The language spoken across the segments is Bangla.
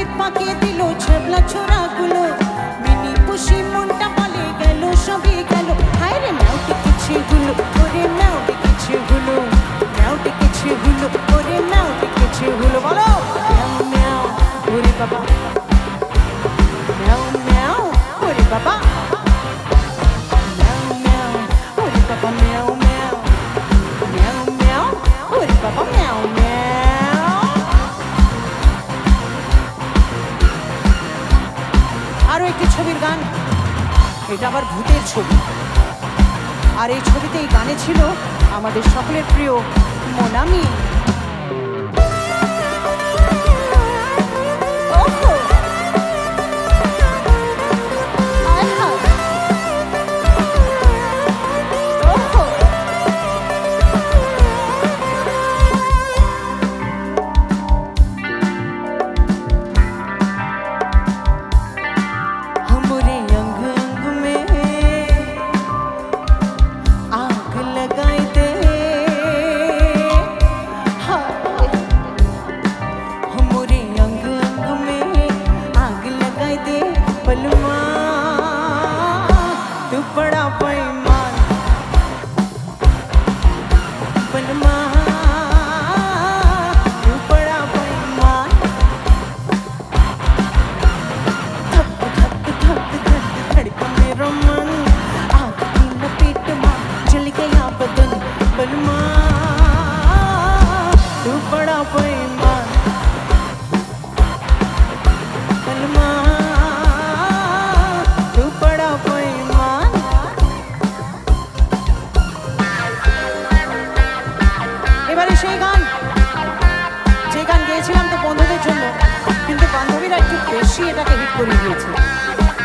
টিকিট পাকিয়ে দিল ছবলা ছোড়া গুলো মিনি পুষি মনটা পালিয়ে গেল সবই গেল হায় রে নাও টিকিছে গুলো ওরে নাও টিকিছে গুলো নাও টিকিছে গুলো ওরে নাও টিকিছে গুলো বলো ম্যাও ম্যাও ওরে বাবা ম্যাও ম্যাও ওরে বাবা ম্যাও ম্যাও ওরে বাবা ম্যাও ম্যাও ম্যাও ম্যাও ওরে বাবা ম্যাও ম্যাও আরো একটি ছবির গান এটা আবার ভূতের ছবি আর এই ছবিতে এই গানে ছিল আমাদের সকলের প্রিয় মোনামি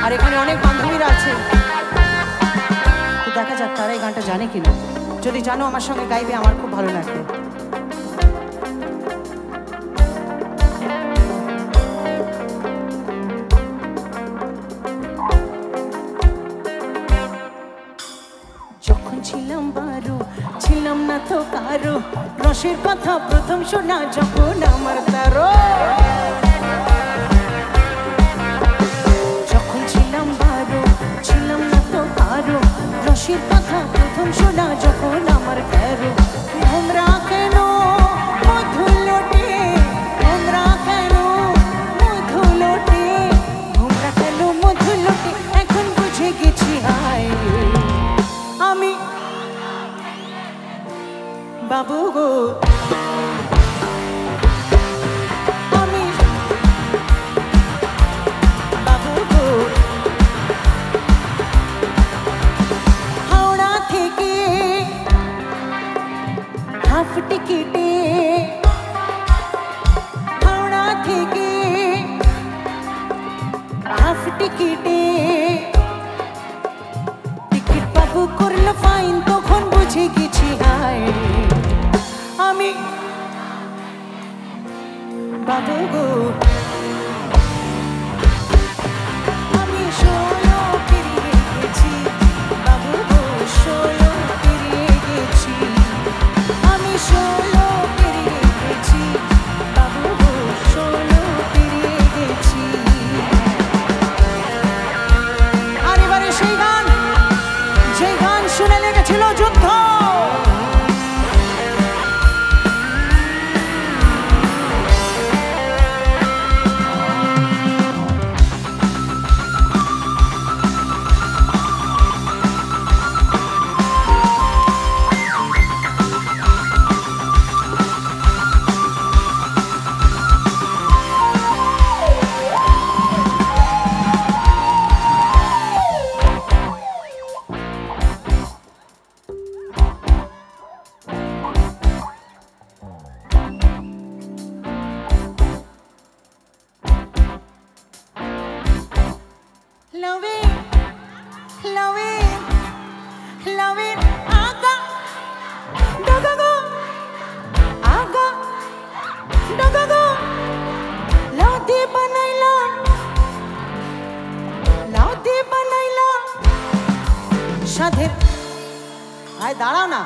আর এখানে অনেক বান্ধবীরা আছে তো দেখা যাক তারা এই গানটা জানে কিনা যদি জানো আমার সঙ্গে গাইবে আমার খুব ভালো লাগবে যখন ছিলাম বারো ছিলাম না তো কারো রসের কথা প্রথম শোনা যখন আমার তারো রসের কথা প্রথম শোনা যখন আমার তেরো তোমরা কেন মধু লোটে তোমরা কেন মধু লোটে তোমরা কেন মধু লোটে এখন বুঝে গেছি হায় আমি বাবু গো টিকিটে হাওড়া থেকে হাফ টিকিটে টিকিট বাবু করলো ফাইন তখন বুঝে গেছি হায় আমি বাবু গো আমি ষোলো পেরিয়ে গেছি বাবু গো ষোলো পেরিয়ে গেছি আমি ষোলো পেরিয়ে গেছি বাবু গো ষোলো পেরিয়ে গেছি আর এবারে সেই গান যে গান শুনে লেগেছিল যুদ্ধ সাধের আয় দাঁড়াও না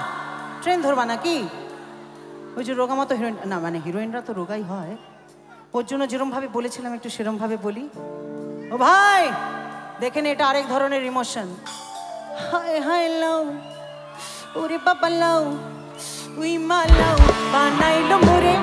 ট্রেন ধরবা নাকি ওই যে রোগা মতো হিরোইন না মানে হিরোইনরা তো রোগাই হয় ওর জন্য যেরম ভাবে বলেছিলাম একটু সেরম ভাবে বলি। ও ভাই দেখেন, এটা আরেক ধরনের ইমোশন। হায় হায় লাউ, ওরে বাবা লাউ, উই মা লাউ বানাইলো মোরে।